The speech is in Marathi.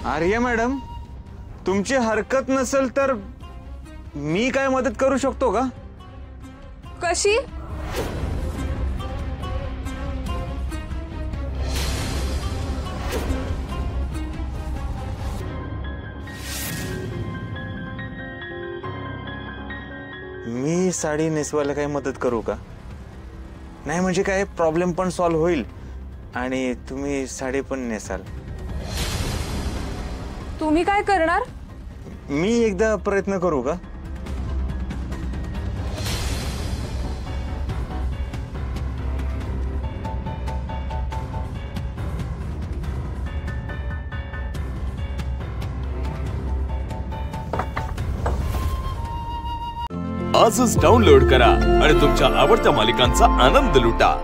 आर्या मॅडम, तुमची हरकत नसेल तर मी काय मदत करू शकतो का? कशी? मी साडी नेसवायला काही मदत करू का? नाही म्हणजे काय प्रॉब्लेम पण सॉल्व्ह होईल आणि तुम्ही साडी पण नेसाल. तुम्ही काय करणार? मी एकदा प्रयत्न करू का? आजच डाउनलोड करा आणि तुमच्या आवडत्या मालिकांचा आनंद लुटा.